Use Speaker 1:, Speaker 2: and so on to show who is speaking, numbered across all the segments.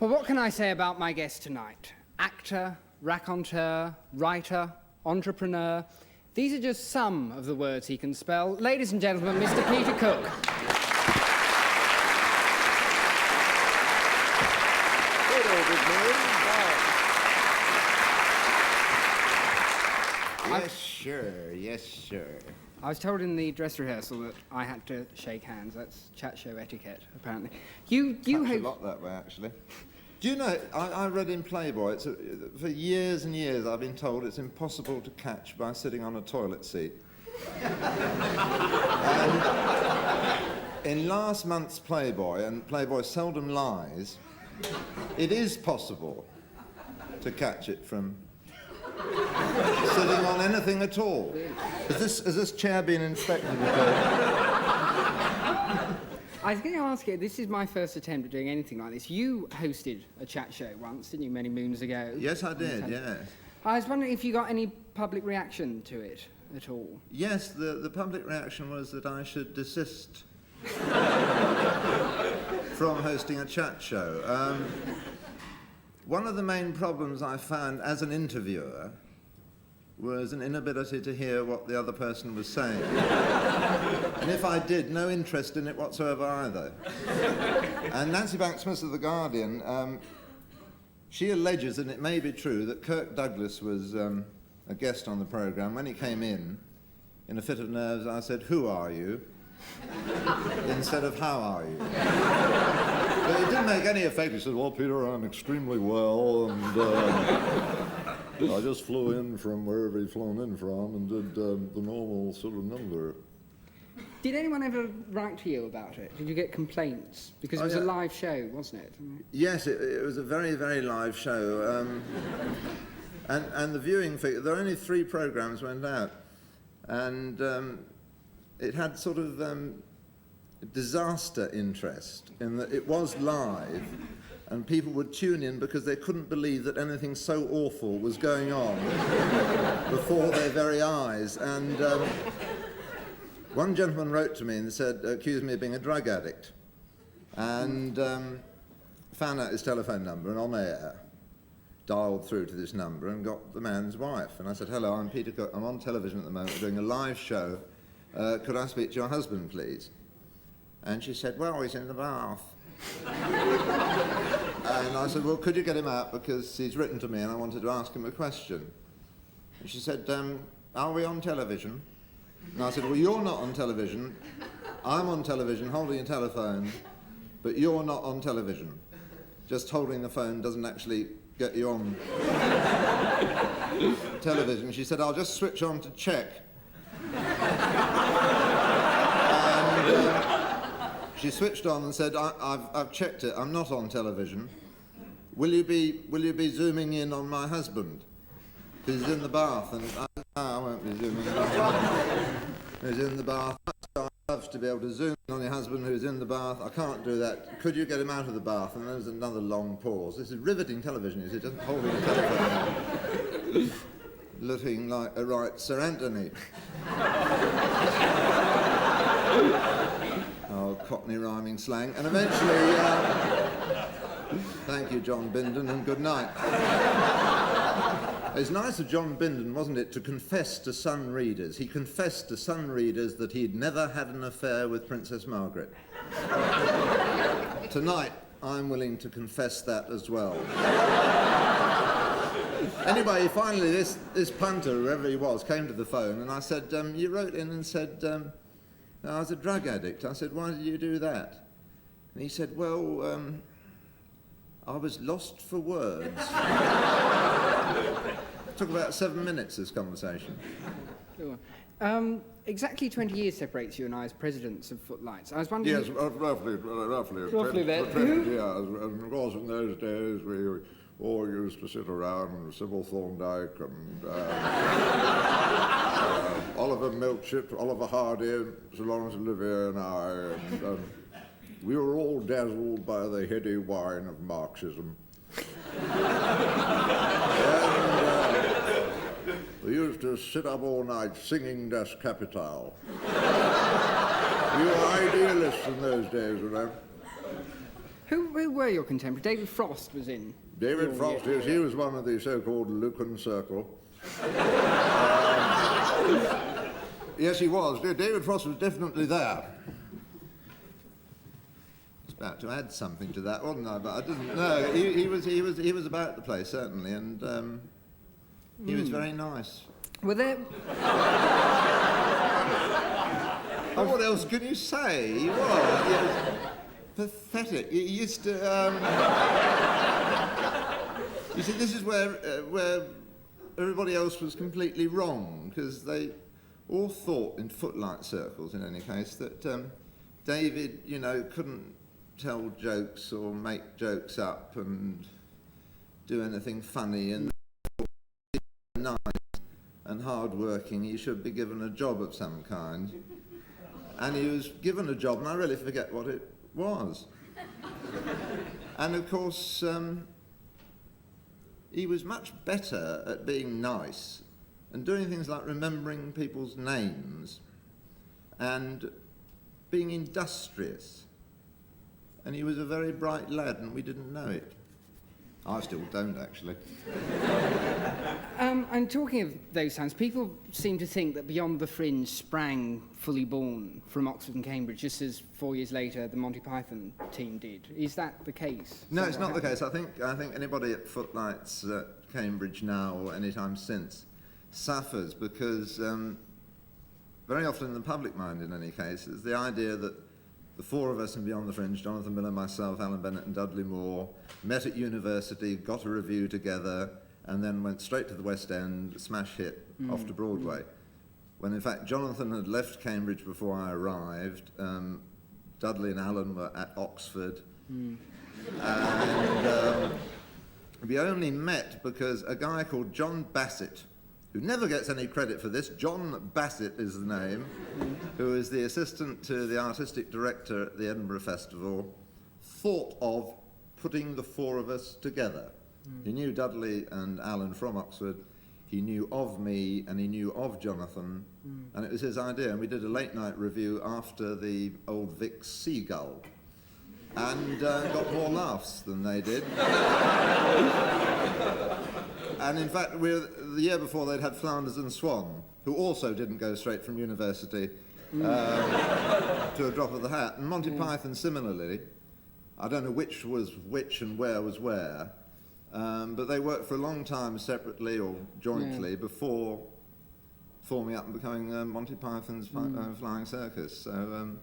Speaker 1: Well, what can I say about my guest tonight? Actor, raconteur, writer, entrepreneur. These are just some of the words he can spell. Ladies and gentlemen, Mr. Peter Cook.
Speaker 2: Yes, sir.
Speaker 1: I was told in the dress rehearsal that I had to shake hands. That's chat show etiquette, apparently. You
Speaker 2: a lot that way, actually. Do you know, I read in Playboy, for years and years I've been told it's impossible to catch by sitting on a toilet seat. And in last month's Playboy, and Playboy seldom lies, it is possible to catch it from sitting on anything at all. Has this chair been inspected before?
Speaker 1: I was going to ask you, this is my first attempt at doing anything like this. You hosted a chat show once, didn't you, many moons ago?
Speaker 2: Yes, I did, yes.
Speaker 1: I was wondering if you got any public reaction to it at all.
Speaker 2: Yes, the public reaction was that I should desist from hosting a chat show. One of the main problems I found as an interviewer was an inability to hear what the other person was saying. And if I did, no interest in it whatsoever either. And Nancy Banks-Smith of The Guardian, she alleges, and it may be true, that Kirk Douglas was a guest on the programme. When he came in a fit of nerves, I said, "Who are you?" instead of "How are you?" But it didn't make any effect. He said, "Well, Peter, I'm extremely well, and I just flew in from wherever he'd flown in from and did the normal sort of number."
Speaker 1: Did anyone ever write to you about it? Did you get complaints? Because it was a live show, wasn't it?
Speaker 2: Yes, it was a very, very live show. And the viewing figure, there were only 3 programmes went out. And it had sort of disaster interest in that it was live and people would tune in because they couldn't believe that anything so awful was going on before their very eyes. And one gentleman wrote to me and said, accused me of being a drug addict, and found out his telephone number, and on air dialed through to this number and got the man's wife. And I said, "Hello, I'm Peter Cook. I'm on television at the moment doing a live show. Could I speak to your husband, please?" And she said, "Well, he's in the bath." And I said, "Well, could you get him out, because he's written to me and I wanted to ask him a question." And she said, "Are we on television?" And I said, "Well, you're not on television. I'm on television holding a telephone, but you're not on television. Just holding the phone doesn't actually get you on television." She said, "I'll just switch on to check." And she switched on and said, I've checked it, I'm not on television. Will you be zooming in on my husband? Because he's in the bath." And I won't be zooming in on him. He's in the bath. I'd love to be able to zoom in on your husband who's in the bath. I can't do that. Could you get him out of the bath? And there was another long pause. This is riveting television, you see, just holding a telephone. Looking like a right Sir Anthony. Oh, Cockney rhyming slang. And eventually, thank you, John Bindon, and good night. It's nice of John Bindon, wasn't it, to confess to Sun readers. He confessed to Sun readers that he'd never had an affair with Princess Margaret. Tonight, I'm willing to confess that as well. Anyway, finally, this punter, whoever he was, came to the phone, and I said, "You wrote in and said I was a drug addict." I said, "Why did you do that?" And he said, "Well, I was lost for words." It took about 7 minutes, this conversation.
Speaker 1: Sure. Exactly 20 years separates you and I as presidents of Footlights. I was wondering...
Speaker 2: Yes, roughly.
Speaker 1: Roughly that.
Speaker 2: 20 years. And of course, in those days, we all used to sit around Sybil Thorndike and Oliver Milchett, Oliver Hardy, Sir Lawrence Olivier and I, and we were all dazzled by the heady wine of Marxism. We used to sit up all night singing Das Kapital. We were idealists in those days, you know.
Speaker 1: Who were your contemporaries? David Frost was in.
Speaker 3: David Frost, yes, he was one of the so-called Lucan Circle. Yes, he was. David Frost was definitely there. I was about to add something to that, wasn't I? But I didn't. No, he was about the place certainly, and he was very nice.
Speaker 1: Were there?
Speaker 2: What else can you say? He was pathetic. He used to. You see, this is where everybody else was completely wrong, because they all thought, in Footlight circles in any case, that David, couldn't tell jokes or make jokes up and do anything funny, and nice and hard-working. He should be given a job of some kind. And he was given a job, and I really forget what it was. And of course, he was much better at being nice and doing things like remembering people's names and being industrious. And he was a very bright lad, and we didn't know it. I still don't, actually.
Speaker 1: And talking of those times, people seem to think that Beyond the Fringe sprang fully born from Oxford and Cambridge, just as 4 years later the Monty Python team did. Is that the case?
Speaker 2: No, it's not the case. I think anybody at Footlights at Cambridge now or any time since suffers because very often in the public mind, in any case, is the idea that the four of us in Beyond the Fringe, Jonathan Miller, myself, Alan Bennett and Dudley Moore, met at university, got a revue together, and then went straight to the West End, smash hit, off to Broadway. When in fact Jonathan had left Cambridge before I arrived, Dudley and Alan were at Oxford, and we only met because a guy called John Bassett, who never gets any credit for this, John Bassett is the name, who is the assistant to the artistic director at the Edinburgh Festival, thought of putting the four of us together. He knew Dudley and Alan from Oxford, he knew of me, and he knew of Jonathan, and it was his idea. And we did a late night review after the old Vic Seagull, and got more laughs than they did. And in fact, the year before they'd had Flanders and Swan, who also didn't go straight from university to a drop of the hat. And Monty Python similarly. I don't know which was which and where was where, but they worked for a long time separately or jointly before forming up and becoming Monty Python's Flying Circus. So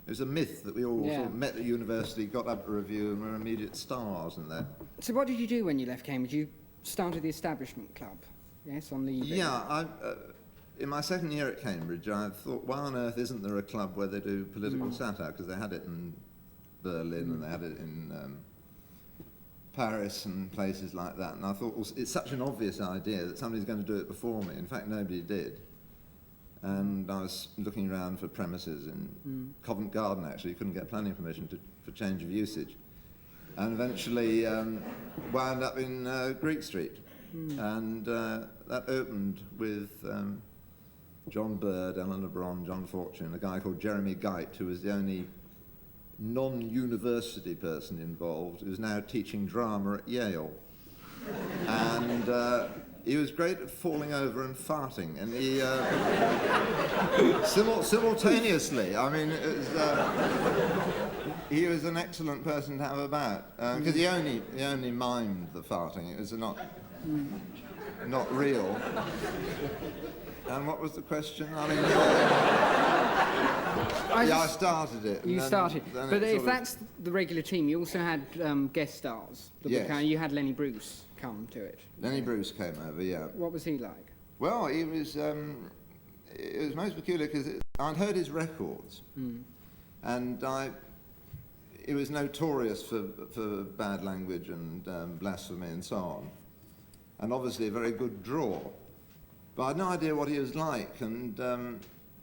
Speaker 2: it was a myth that we all sort of met at university, got up a review, and were immediate stars in there.
Speaker 1: So what did you do when you left Cambridge? You started the Establishment Club, yes, on the...
Speaker 2: Yeah, in my second year at Cambridge, I thought, why on earth isn't there a club where they do political satire? Because they had it in Berlin and they had it in Paris and places like that. And I thought, well, it's such an obvious idea that somebody's going to do it before me. In fact, nobody did. And I was looking around for premises in Covent Garden, actually. You couldn't get planning permission for change of usage. And eventually wound up in Greek Street. And that opened with John Bird, Ellen LeBron, John Fortune, a guy called Jeremy Geit, who was the only non-university person involved, who's now teaching drama at Yale. And he was great at falling over and farting, and he simultaneously. I mean, it was, he was an excellent person to have about because he only mimed the farting. It was not real. And what was the question? I mean, I started it.
Speaker 1: You started. But if that's the regular team, you also had guest stars.
Speaker 2: Yes.
Speaker 1: You had Lenny Bruce come to it.
Speaker 2: Lenny Bruce came over, yeah.
Speaker 1: What was he like?
Speaker 2: Well, he was... it was most peculiar because I'd heard his records. And he was notorious for bad language and blasphemy and so on. And obviously a very good draw. But I had no idea what he was like, and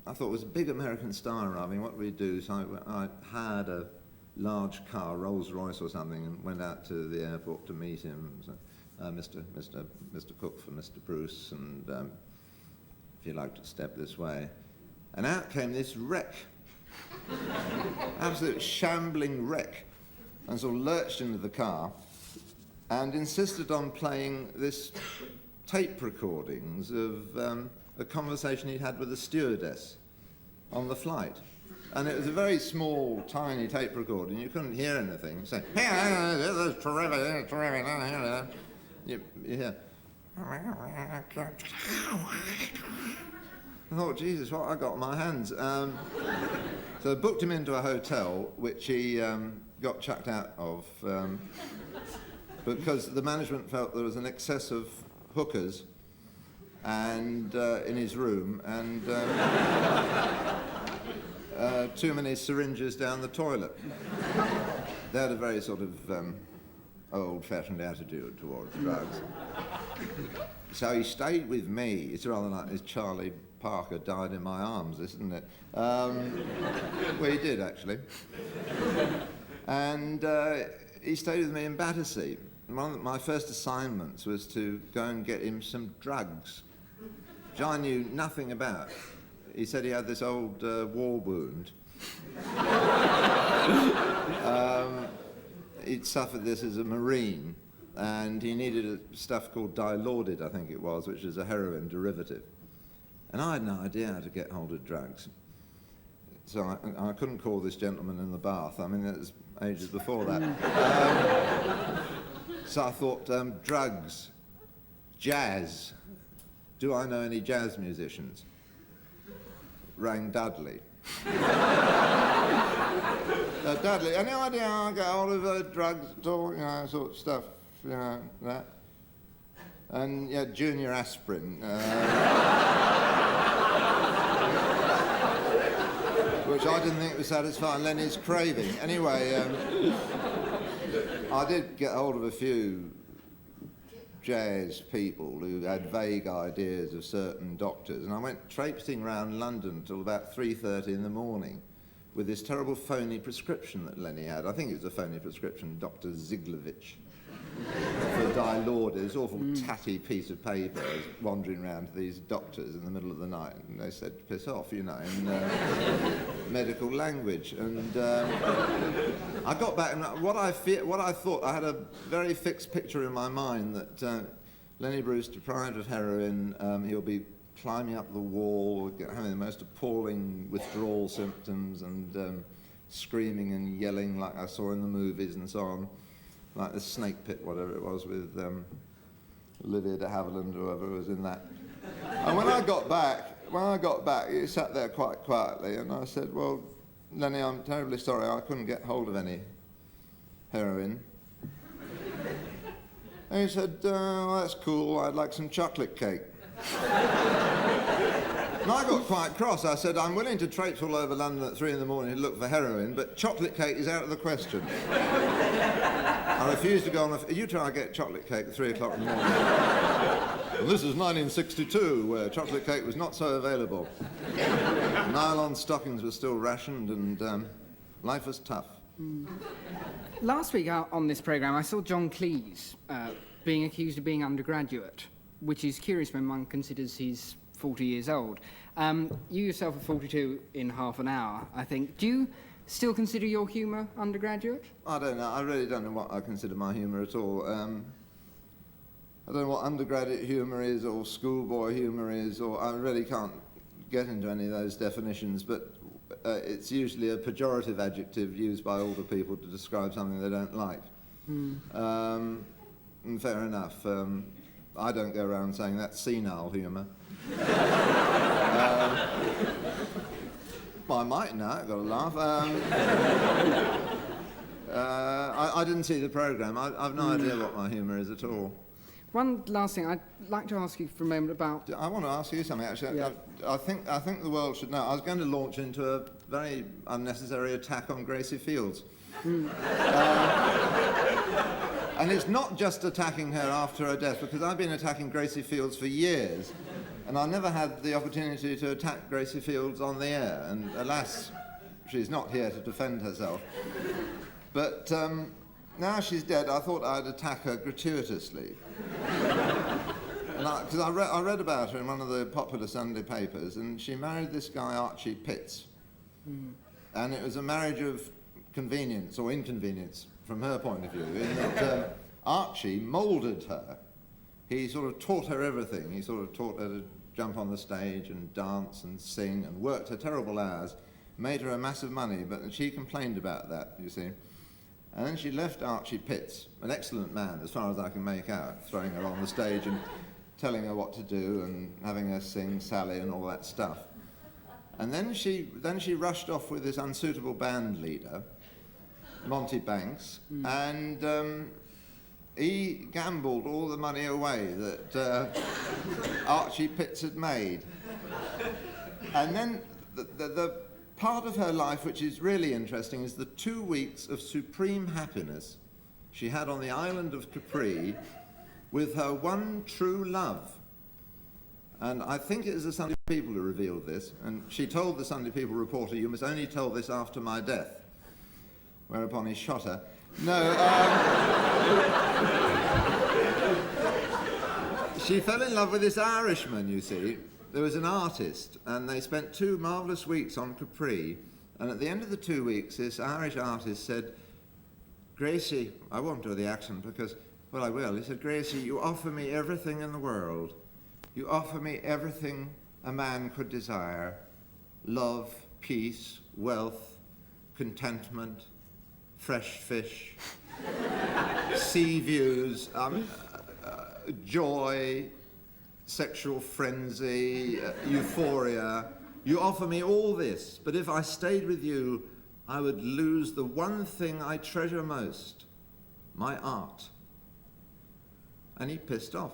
Speaker 2: I thought it was a big American star arriving, what do we do? So I had a large car, Rolls Royce or something, and went out to the airport to meet him. So, Mr. Cook for Mr. Bruce, and if you'd like to step this way. And out came this wreck, absolute shambling wreck. and sort of lurched into the car and insisted on playing this tape recordings of a conversation he'd had with a stewardess on the flight. And it was a very small, tiny tape recording. You couldn't hear anything. So, hey, this is terrific, terrific. You hear. I thought, Jesus, what I got in my hands. So I booked him into a hotel, which he got chucked out of because the management felt there was an excess of hookers and in his room and too many syringes down the toilet. They had a very sort of old-fashioned attitude towards drugs. So he stayed with me. It's rather like this Charlie Parker died in my arms, isn't it? Well, he did, actually. And he stayed with me in Battersea. One of my first assignments was to go and get him some drugs, which I knew nothing about. He said he had this old war wound. He'd suffered this as a Marine, and he needed stuff called Dilaudid, I think it was, which is a heroin derivative. And I had no idea how to get hold of drugs. So I couldn't call this gentleman in the bath. I mean, that was ages before that. So I thought, drugs, jazz. Do I know any jazz musicians? Rang Dudley. Dudley, any idea how I get hold of drugs at all? You know, sort of stuff, you know, that. And yeah, Junior Aspirin. Which I didn't think was satisfying Lenny's craving. Anyway, I did get hold of a few jazz people who had vague ideas of certain doctors, and I went traipsing around London till about 3:30 in the morning with this terrible phony prescription that Lenny had. I think it was a phony prescription, Dr. Ziglovich, for Dilaudid, this awful tatty piece of paper. I was wandering around to these doctors in the middle of the night, and they said, piss off, you know, in medical language. And I got back, and what I thought, I had a very fixed picture in my mind that Lenny Bruce, deprived of heroin, he'll be climbing up the wall, having the most appalling withdrawal symptoms, and screaming and yelling like I saw in the movies and so on. Like the snake pit, whatever it was, with Lydia de Havilland, whoever was in that. And when I got back, he sat there quite quietly, and I said, well, Lenny, I'm terribly sorry, I couldn't get hold of any heroin. And he said, well, that's cool, I'd like some chocolate cake. And I got quite cross. I said, I'm willing to traipse all over London at 3 in the morning to look for heroin, but chocolate cake is out of the question. I refused to go on you try and get chocolate cake at 3 o'clock in the morning. Well, this is 1962, where chocolate cake was not so available. Nylon stockings were still rationed, and life was tough.
Speaker 1: Last week on this programme, I saw John Cleese being accused of being undergraduate, which is curious when one considers he's 40 years old. You yourself are 42 in half an hour, I think. Do you still consider your humour undergraduate?
Speaker 2: I don't know. I really don't know what I consider my humour at all. I don't know what undergraduate humour is or schoolboy humour is, or I really can't get into any of those definitions, but it's usually a pejorative adjective used by older people to describe something they don't like. And fair enough. I don't go around saying that's senile humour. Well, I might now, I've got to laugh. I didn't see the programme. I've no idea what my humour is at all.
Speaker 1: One last thing, I'd like to ask you for a moment about...
Speaker 2: I want to ask you something, actually.
Speaker 1: Yeah.
Speaker 2: I think the world should know. I was going to launch into a very unnecessary attack on Gracie Fields. And it's not just attacking her after her death, because I've been attacking Gracie Fields for years, and I never had the opportunity to attack Gracie Fields on the air, and alas, she's not here to defend herself. But now she's dead, I thought I'd attack her gratuitously. Because I read about her in one of the popular Sunday papers, and she married this guy, Archie Pitts. And it was a marriage of convenience or inconvenience. from her point of view, in that Archie moulded her. He sort of taught her everything. He sort of taught her to jump on the stage and dance and sing and worked her terrible hours, made her a massive money, but she complained about that, you see. And then she left Archie Pitts, an excellent man, as far as I can make out, throwing her on the stage and telling her what to do and having her sing Sally and all that stuff. And then she rushed off with this unsuitable band leader, Monty Banks, and he gambled all the money away that Archie Pitts had made. And then the part of her life which is really interesting is the 2 weeks of supreme happiness she had on the island of Capri with her one true love. And I think it was the Sunday People who revealed this, and she told the Sunday People reporter, "You must only tell this after my death," whereupon he shot her. No, she fell in love with this Irishman, you see. There was an artist, and they spent 2 marvellous weeks on Capri, and at the end of the 2 weeks, this Irish artist said, "Gracie," I won't do the accent because, well, I will. He said, "Gracie, you offer me everything in the world. You offer me everything a man could desire. Love, peace, wealth, contentment, fresh fish, sea views, joy, sexual frenzy, euphoria. You offer me all this, but if I stayed with you, I would lose the one thing I treasure most, my art." And he pissed off.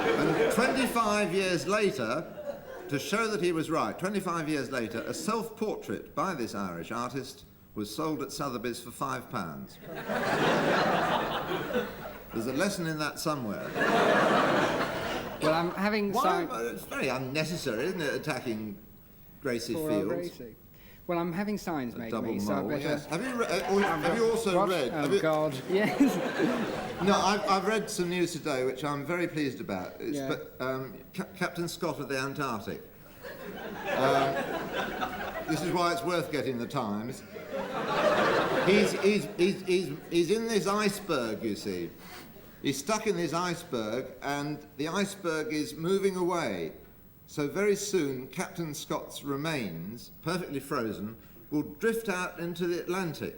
Speaker 2: And 25 years later, to show that he was right, 25 years later, a self-portrait by this Irish artist was sold at Sotheby's for £5. There's a lesson in that somewhere.
Speaker 1: Well, I'm having
Speaker 2: It's very unnecessary, isn't it, attacking Gracie Fields?
Speaker 1: Gracie. Well, I'm having signs made
Speaker 2: Double
Speaker 1: me, so I
Speaker 2: mole,
Speaker 1: better...
Speaker 2: yes. Have you also
Speaker 1: What?
Speaker 2: read?
Speaker 1: Oh, God, yes.
Speaker 2: No, I've read some news today which I'm very pleased about. It's
Speaker 1: Yeah.
Speaker 2: Captain Scott of the Antarctic. This is why it's worth getting the Times. He's in this iceberg, you see. He's stuck in this iceberg, and the iceberg is moving away. So very soon, Captain Scott's remains, perfectly frozen, will drift out into the Atlantic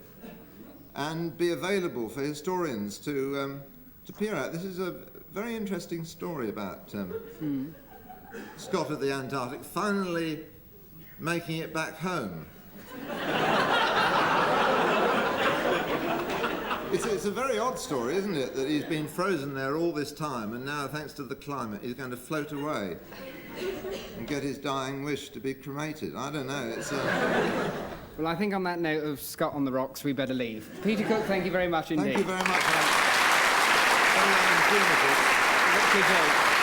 Speaker 2: and be available for historians to peer at. This is a very interesting story about Scott of the Antarctic finally making it back home. It's a very odd story, isn't it, that he's been frozen there all this time, and now, thanks to the climate, he's going to float away and get his dying wish to be cremated. I don't know, it's...
Speaker 1: Well, I think on that note of Scott on the rocks, we better leave. Peter Cook, thank you very much indeed.
Speaker 2: Thank you very much. Very informative.
Speaker 1: Good joke.